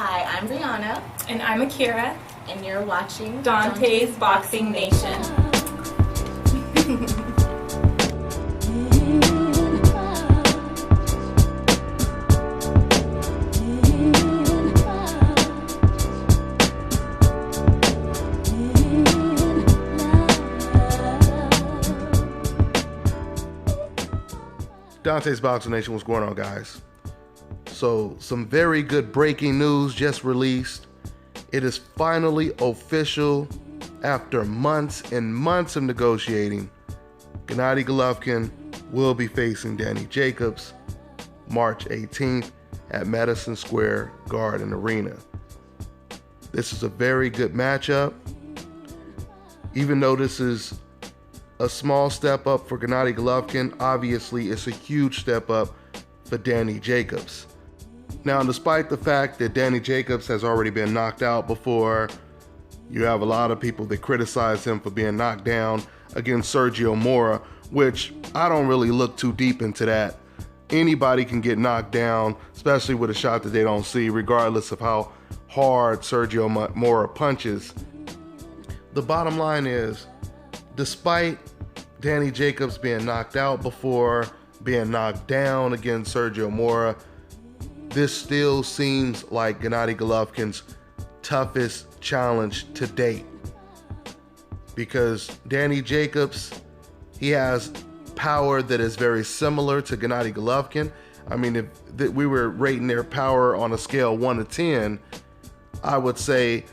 Hi, I'm Brianna. And I'm Akira. And you're watching Dante's Boxing Nation. Dante's Boxing Nation, what's going on, guys? So, some very good breaking news just released. It is finally official after months and months of negotiating. Gennady Golovkin will be facing Danny Jacobs March 18th at Madison Square Garden Arena. This is a very good matchup. Even though this is a small step up for Gennady Golovkin, obviously it's a huge step up for Danny Jacobs. Now, despite the fact that Danny Jacobs has already been knocked out before, you have a lot of people that criticize him for being knocked down against Sergio Mora, which I don't really look too deep into that. Anybody can get knocked down, especially with a shot that they don't see, regardless of how hard Sergio Mora punches. The bottom line is, despite Danny Jacobs being knocked out before, being knocked down against Sergio Mora, this still seems like Gennady Golovkin's toughest challenge to date. Because Danny Jacobs, he has power that is very similar to Gennady Golovkin. I mean, if we were rating their power on a scale 1 to 10, I would say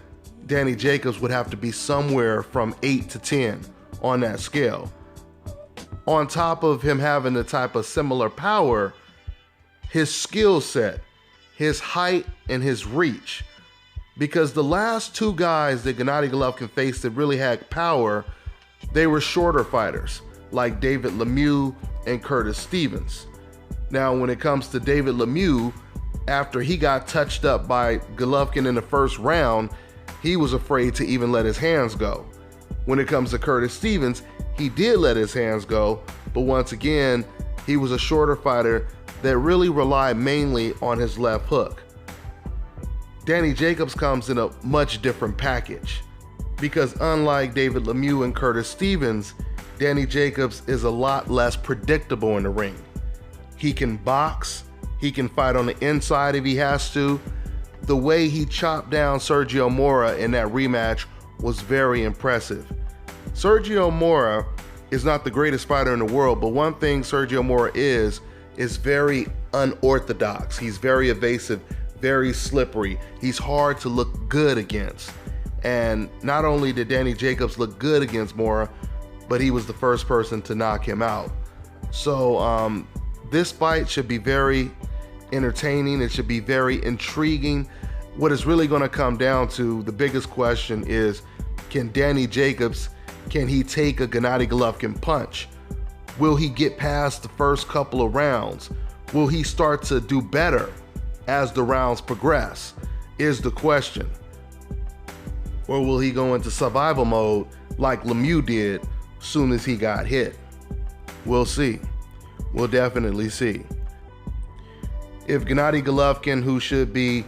Danny Jacobs would have to be somewhere from 8 to 10 on that scale. On top of him having the type of similar power, his skill set, his height, and his reach. Because the last two guys that Gennady Golovkin faced that really had power, they were shorter fighters, like David Lemieux and Curtis Stevens. Now, when it comes to David Lemieux, after he got touched up by Golovkin in the first round, he was afraid to even let his hands go. When it comes to Curtis Stevens, he did let his hands go, but once again, he was a shorter fighter that really relied mainly on his left hook. Danny Jacobs comes in a much different package, because unlike David Lemieux and Curtis Stevens, Danny Jacobs is a lot less predictable in the ring. He can box, he can fight on the inside if he has to. The way he chopped down Sergio Mora in that rematch was very impressive. Sergio Mora is not the greatest fighter in the world, but one thing Sergio Mora is very unorthodox. He's very evasive, very slippery. He's hard to look good against. And not only did Danny Jacobs look good against Mora, but he was the first person to knock him out. So this fight should be very entertaining. It should be very intriguing. What it's really going to come down to, the biggest question is, can Danny Jacobs, can he take a Gennady Golovkin punch? Will he get past the first couple of rounds? Will he start to do better as the rounds progress? Is the question. Or will he go into survival mode like Lemieux did soon as he got hit? We'll see. We'll definitely see. If Gennady Golovkin, who should be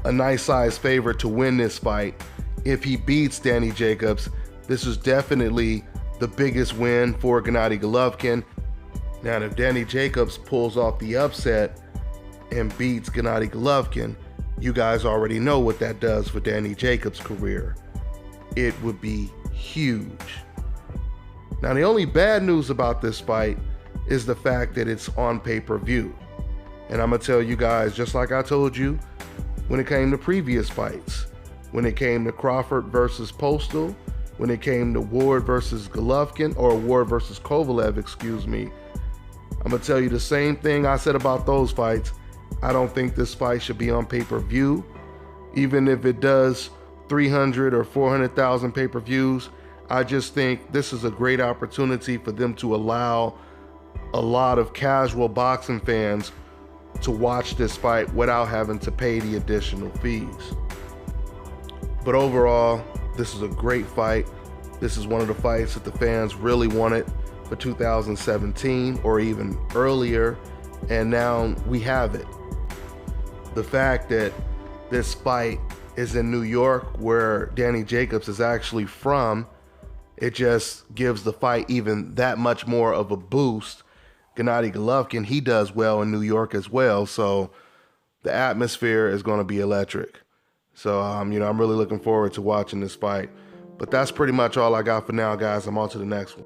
a nice size favorite to win this fight, if he beats Danny Jacobs, this is definitely the biggest win for Gennady Golovkin. Now, if Danny Jacobs pulls off the upset and beats Gennady Golovkin, you guys already know what that does for Danny Jacobs' career. It would be huge. Now, the only bad news about this fight is the fact that it's on pay-per-view. And I'm gonna tell you guys, just like I told you when it came to previous fights, when it came to Crawford versus Postal, when it came to Ward versus Golovkin, or Ward versus Kovalev, excuse me, I'm gonna tell you the same thing I said about those fights. I don't think this fight should be on pay-per-view. Even if it does 300 or 400,000 pay-per-views, I just think this is a great opportunity for them to allow a lot of casual boxing fans to watch this fight without having to pay the additional fees. But overall, this is a great fight. This is one of the fights that the fans really wanted for 2017 or even earlier, and now we have it. The fact that this fight is in New York, where Danny Jacobs is actually from, it just gives the fight even that much more of a boost. Gennady Golovkin, he does well in New York as well, so the atmosphere is going to be electric. So, I'm really looking forward to watching this fight. But that's pretty much all I got for now, guys. I'm on to the next one.